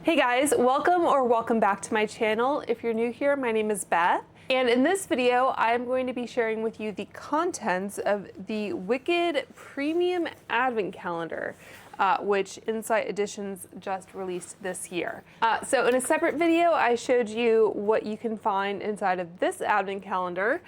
Hey guys, welcome back to my channel. If you're new here, my name is Beth. And in this video, I'm going to be sharing with you the contents of the Wicked Premium Advent Calendar, which Insight Editions just released this year. So in a separate video, I showed you what you can find inside of this Advent Calendar.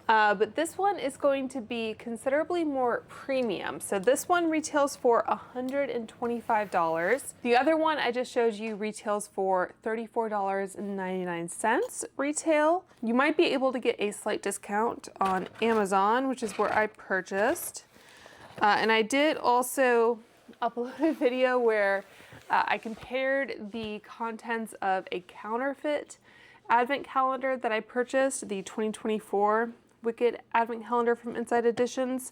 But this one is going to be considerably more premium. So this one retails for $125. The other one I just showed you retails for $34.99 retail. You might be able to get a slight discount on Amazon, which is where I purchased. And I did also upload a video where I compared the contents of a counterfeit Advent calendar that I purchased, the 2024 Wicked Advent Calendar from Insight Editions,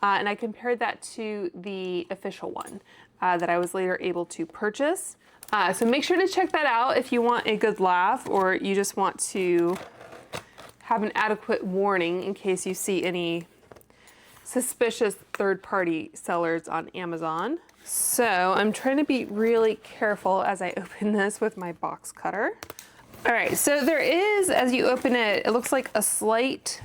and I compared that to the official one that I was later able to purchase. So make sure to check that out if you want a good laugh or you just want to have an adequate warning in case you see any suspicious third-party sellers on Amazon. So I'm trying to be really careful as I open this with my box cutter. All right, so there is, as you open it, it looks like a slight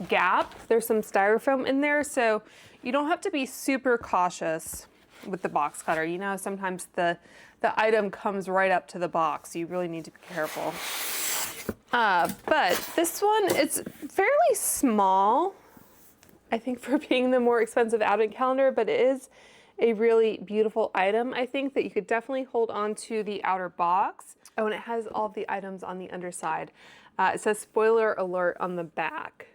gap. There's some styrofoam in there, so you don't have to be super cautious with the box cutter. You know, sometimes the item comes right up to the box, so you really need to be careful. But this one, it's fairly small, I think, for being the more expensive Advent calendar, but it is a really beautiful item, I think, that you could definitely hold on to the outer box. Oh, and it has all the items on the underside. It says spoiler alert on the back.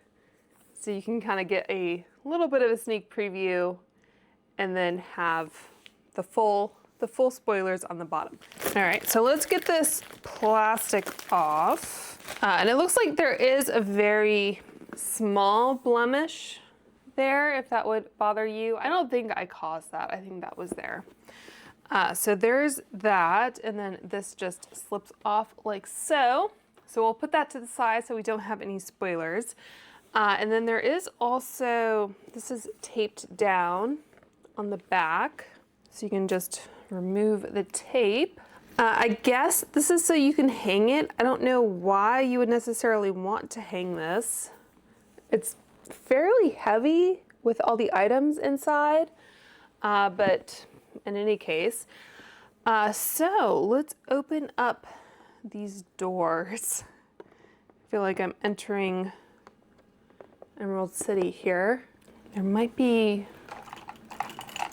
So you can kind of get a little bit of a sneak preview and then have the full spoilers on the bottom. All right, so let's get this plastic off. And it looks like there is a very small blemish there, if that would bother you. I don't think I caused that. I think that was there. So there's that, and then this just slips off like so. So we'll put that to the side so we don't have any spoilers. And then there is also, this is taped down on the back, so you can just remove the tape. I guess this is so you can hang it. I don't know why you would necessarily want to hang this. It's fairly heavy with all the items inside, but in any case, so let's open up these doors. I feel like I'm entering Emerald City here. There might be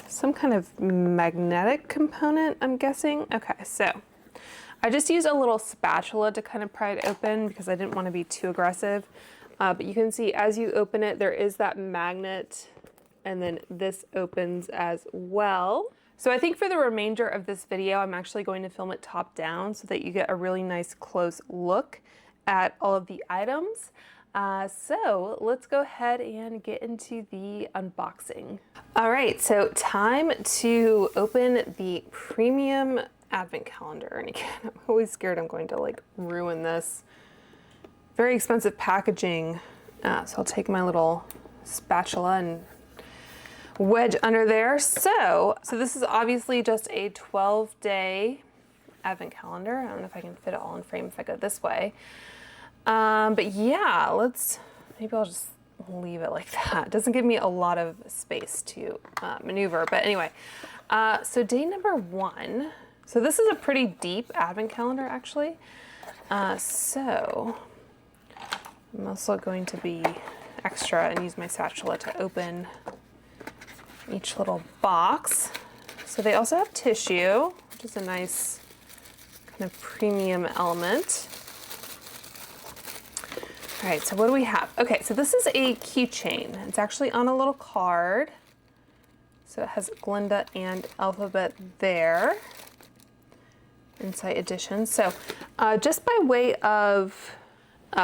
some kind of magnetic component, I'm guessing. Okay, so I just used a little spatula to kind of pry it open because I didn't want to be too aggressive. But you can see as you open it, there is that magnet, and then this opens as well. So I think for the remainder of this video, I'm actually going to film it top down so that you get a really nice close look at all of the items. So let's go ahead and get into the unboxing. All right, so time to open the premium Advent calendar. And again, I'm always scared I'm going to like ruin this. Very expensive packaging. So I'll take my little spatula and wedge under there. So this is obviously just a 12-day Advent calendar. I don't know if I can fit it all in frame if I go this way. But yeah, maybe I'll just leave it like that. It doesn't give me a lot of space to maneuver. But anyway, so day number 1. So this is a pretty deep Advent calendar, actually. So I'm also going to be extra and use my spatula to open each little box. So they also have tissue, which is a nice kind of premium element. All right, so what do we have? Okay, so this is a keychain. It's actually on a little card. So it has Glinda and alphabet there. Insight Edition. So just by way of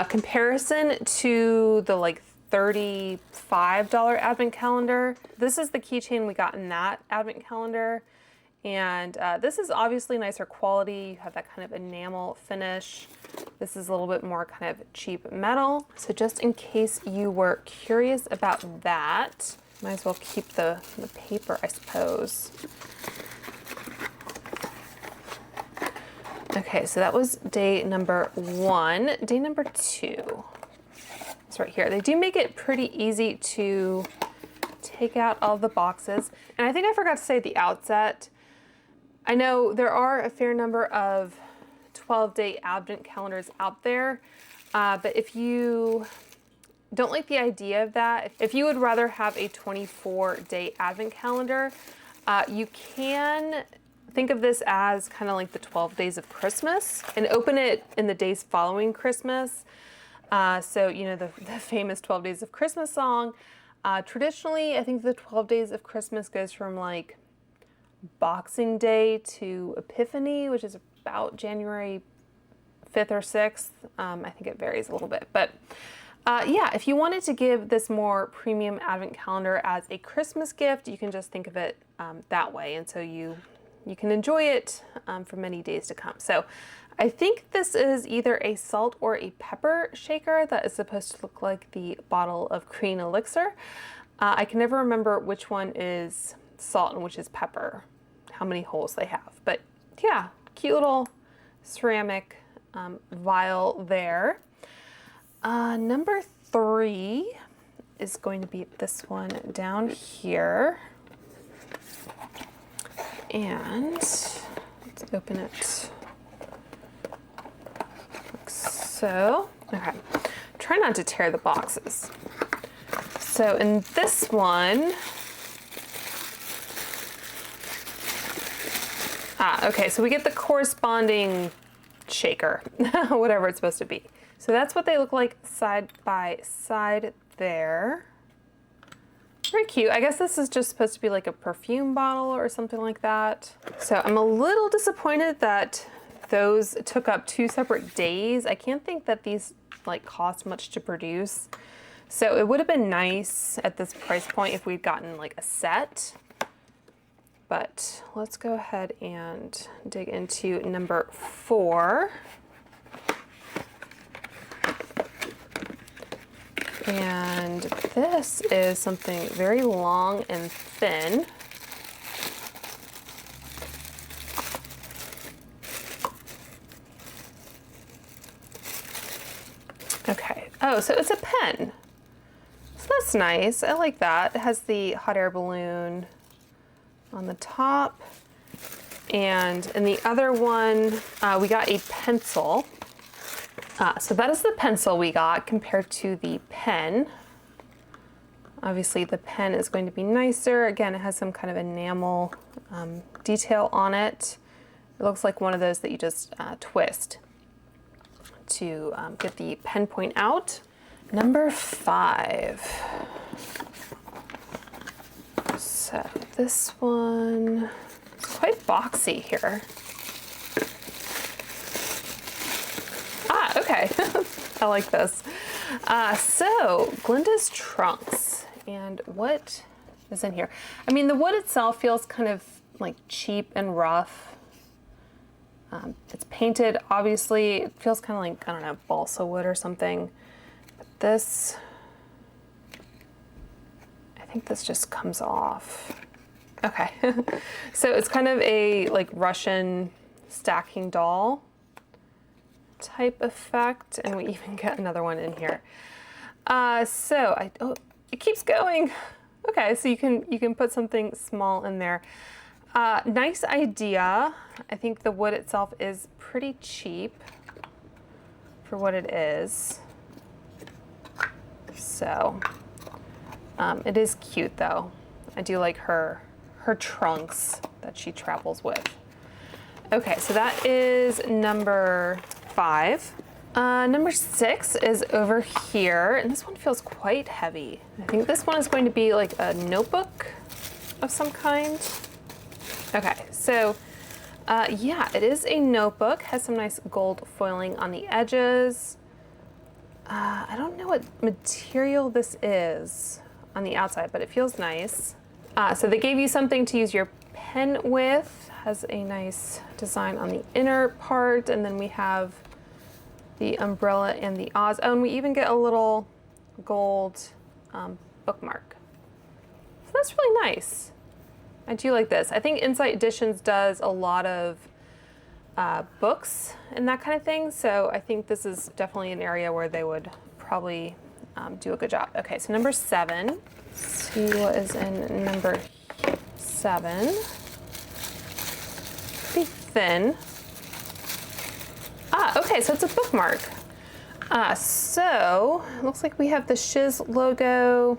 comparison to the like $35 Advent calendar, this is the keychain we got in that Advent calendar. And this is obviously nicer quality. You have that kind of enamel finish. This is a little bit more kind of cheap metal. So just in case you were curious about that, might as well keep the paper, I suppose. Okay, so that was day number 1. Day number 2 is right here. They do make it pretty easy to take out all the boxes. And I think I forgot to say at the outset, I know there are a fair number of 12-day advent calendars out there, but if you don't like the idea of that, if you would rather have a 24-day advent calendar, you can think of this as kind of like the 12 days of Christmas and open it in the days following Christmas. So, you know, the famous 12 days of Christmas song. Traditionally, I think the 12 days of Christmas goes from like Boxing Day to Epiphany, which is about January 5th or 6th. I think it varies a little bit, but yeah, if you wanted to give this more premium advent calendar as a Christmas gift, you can just think of it that way. And so you can enjoy it for many days to come. So I think this is either a salt or a pepper shaker that is supposed to look like the bottle of green elixir. I can never remember which one is salt and which is pepper, how many holes they have. But yeah, cute little ceramic vial there. Number 3 is going to be this one down here. And let's open it like so. Okay, try not to tear the boxes. So in this one, okay, so we get the corresponding shaker, whatever it's supposed to be. So that's what they look like side by side there. Very cute. I guess this is just supposed to be like a perfume bottle or something like that. So I'm a little disappointed that those took up 2 separate days. I can't think that these like cost much to produce. So it would have been nice at this price point if we'd gotten like a set. But let's go ahead and dig into number 4. And this is something very long and thin. Okay, oh, so it's a pen. So that's nice, I like that. It has the hot air balloon on the top. And in the other one, we got a pencil. So that is the pencil we got compared to the pen. Obviously the pen is going to be nicer. Again, it has some kind of enamel detail on it. It looks like one of those that you just twist to get the pen point out. Number 5. So this one is quite boxy here. Okay, I like this. So Glinda's trunks, and what is in here? I mean, the wood itself feels kind of like cheap and rough. It's painted, obviously. It feels kind of like, I don't know, balsa wood or something. But this, I think this just comes off. Okay, so it's kind of a like Russian stacking doll type effect, and we even get another one in here. So it keeps going. Okay, so you can put something small in there. Nice idea. I think the wood itself is pretty cheap for what it is. So it is cute though. I do like her trunks that she travels with. Okay, so that is number 5. Number 6 is over here, and this one feels quite heavy. I think this one is going to be like a notebook of some kind. Okay, so yeah, it is a notebook, has some nice gold foiling on the edges. I don't know what material this is on the outside, but it feels nice. So they gave you something to use your pen with, has a nice design on the inner part, and then we have the umbrella and the Oz. Oh, and we even get a little gold bookmark. So that's really nice. I do like this. I think Insight Editions does a lot of books and that kind of thing. So I think this is definitely an area where they would probably do a good job. Okay, so number 7. Let's see what is in number 7. Pretty thin. Okay, so it's a bookmark. So it looks like we have the Shiz logo,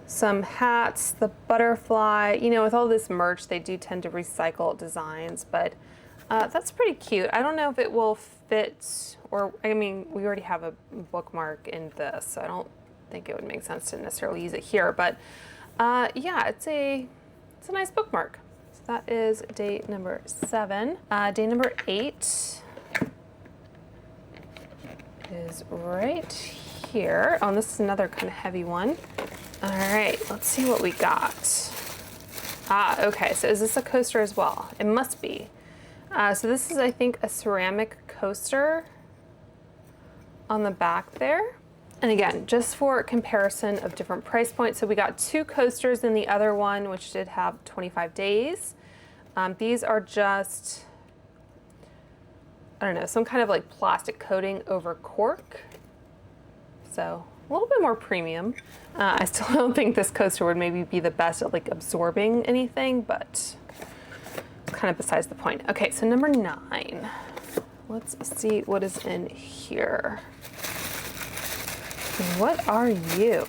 some hats, the butterfly. You know, with all this merch, they do tend to recycle designs, but that's pretty cute. I don't know if it will fit, or I mean, we already have a bookmark in this, so I don't think it would make sense to necessarily use it here. But yeah, it's a nice bookmark. So that is day number 7. Day number 8 is right here. Oh, and this is another kind of heavy one. All right, let's see what we got. Okay, so is this a coaster as well? It must be. So this is, I think, a ceramic coaster on the back there. And again, just for comparison of different price points. So we got 2 coasters in the other one, which did have 25 days. These are just, I don't know, some kind of like plastic coating over cork. So a little bit more premium. I still don't think this coaster would maybe be the best at like absorbing anything, but kind of besides the point. Okay, so number 9. Let's see what is in here. What are you?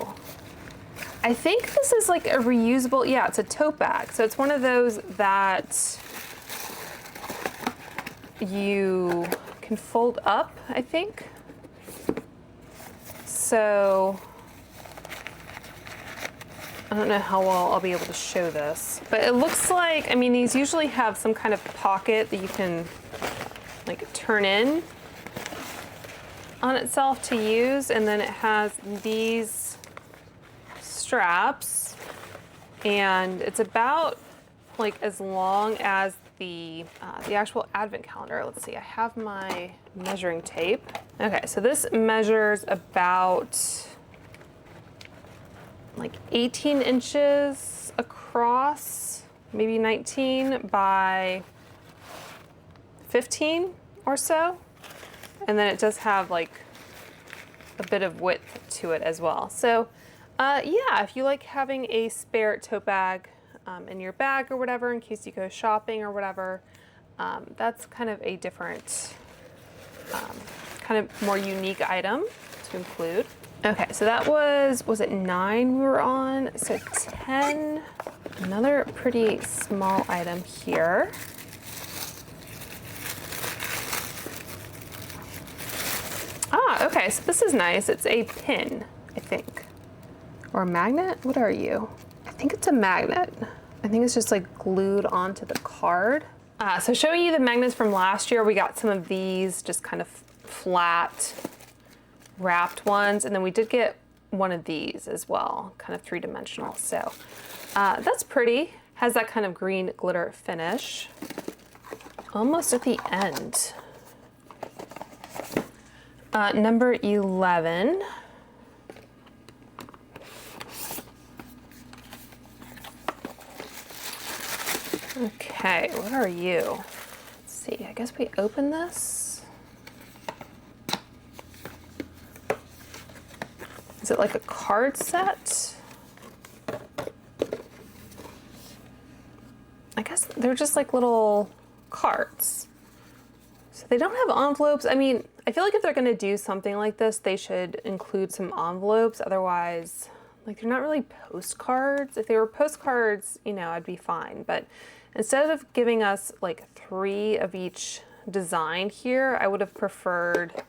I think this is like a reusable, yeah, it's a tote bag. So it's one of those that you can fold up, I think. So I don't know how well I'll be able to show this, but it looks like, I mean, these usually have some kind of pocket that you can like turn in on itself to use, and then it has these straps, and it's about like as long as the actual advent calendar. Let's see, I have my measuring tape. Okay, so this measures about like 18 inches across, maybe 19 by 15 or so. And then it does have like a bit of width to it as well. So yeah, if you like having a spare tote bag in your bag or whatever, in case you go shopping or whatever, that's kind of a different, kind of more unique item to include. Okay, so that was it 9 we were on? So 10, another pretty small item here. Okay, so this is nice. It's a pin, I think. Or a magnet? What are you? I think it's a magnet. I think it's just like glued onto the card. So showing you the magnets from last year, we got some of these just kind of flat wrapped ones, and then we did get one of these as well, kind of 3-dimensional. So that's pretty. Has that kind of green glitter finish. Almost at the end. Number 11. Okay, what are you? Let's see, I guess we open this. Is it like a card set? I guess they're just like little cards. So they don't have envelopes. I mean, I feel like if they're gonna do something like this, they should include some envelopes. Otherwise, like, they're not really postcards. If they were postcards, you know, I'd be fine. But instead of giving us like 3 of each design here, I would have preferred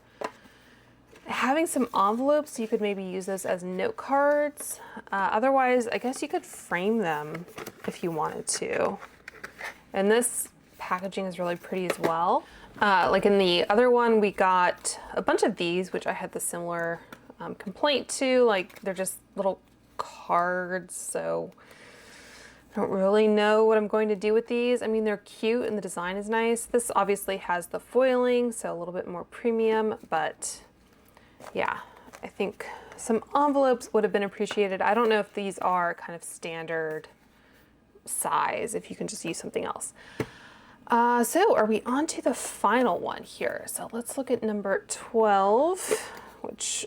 having some envelopes so you could maybe use this as note cards. Otherwise, I guess you could frame them if you wanted to. And this packaging is really pretty as well. Like in the other one, we got a bunch of these, which I had the similar complaint to. Like, they're just little cards, so I don't really know what I'm going to do with these. I mean, they're cute and the design is nice. This obviously has the foiling, so a little bit more premium, but yeah, I think some envelopes would have been appreciated. I don't know if these are kind of standard size, if you can just use something else. So are we on to the final one here? So let's look at number 12, which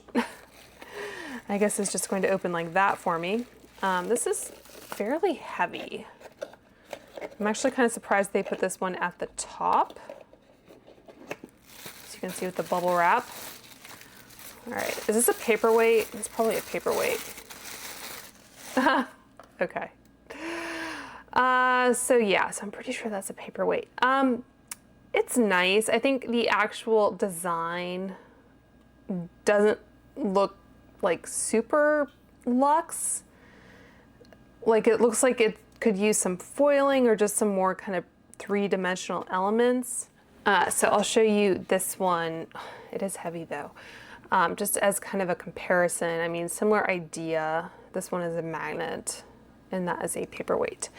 I guess is just going to open like that for me. This is fairly heavy. I'm actually kind of surprised they put this one at the top. So you can see with the bubble wrap. All right, is this a paperweight? It's probably a paperweight. Okay. So yeah, so I'm pretty sure that's a paperweight. It's nice. I think the actual design doesn't look like super luxe. Like it looks like it could use some foiling or just some more kind of three-dimensional elements. So I'll show you this one. It is heavy though. Just as kind of a comparison. I mean, similar idea. This one is a magnet and that is a paperweight.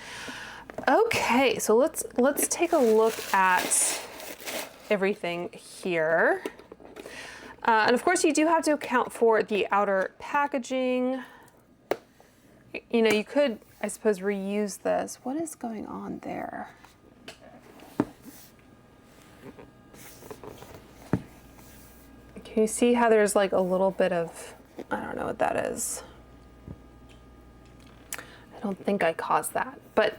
Okay, so let's take a look at everything here. And of course you do have to account for the outer packaging. You know, you could, I suppose, reuse this. What is going on there? Can you see how there's like a little bit of, I don't know what that is. I don't think I caused that. But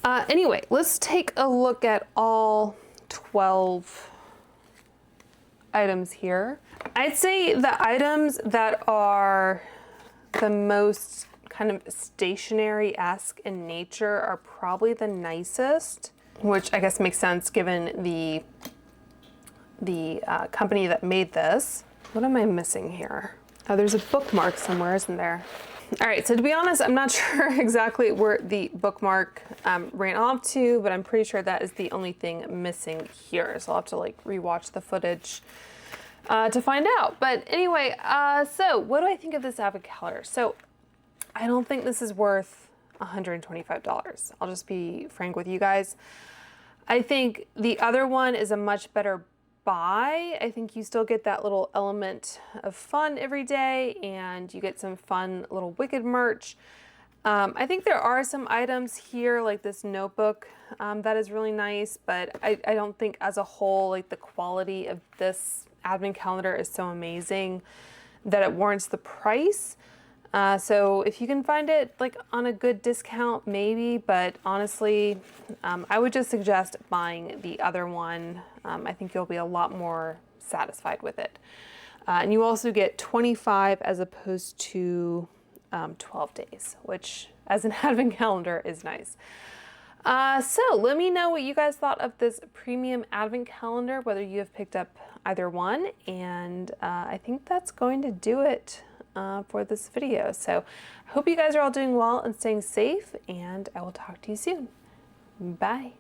anyway, let's take a look at all 12 items here. I'd say the items that are the most kind of stationery-esque in nature are probably the nicest, which I guess makes sense given the company that made this. What am I missing here? Oh, there's a bookmark somewhere, isn't there? All right, so to be honest, I'm not sure exactly where the bookmark ran off to, but I'm pretty sure that is the only thing missing here. So I'll have to like rewatch the footage to find out. But anyway, so what do I think of this advent calendar? So I don't think this is worth $125. I'll just be frank with you guys. I think the other one is a much better buy. I think you still get that little element of fun every day and you get some fun little Wicked merch. I think there are some items here like this notebook that is really nice, but I don't think as a whole like the quality of this advent calendar is so amazing that it warrants the price. So if you can find it like on a good discount, maybe, but honestly, I would just suggest buying the other one. I think you'll be a lot more satisfied with it. And you also get 25 as opposed to 12 days, which as an advent calendar is nice. So let me know what you guys thought of this premium advent calendar, whether you have picked up either one. And I think that's going to do it for this video. So I hope you guys are all doing well and staying safe, and I will talk to you soon. Bye.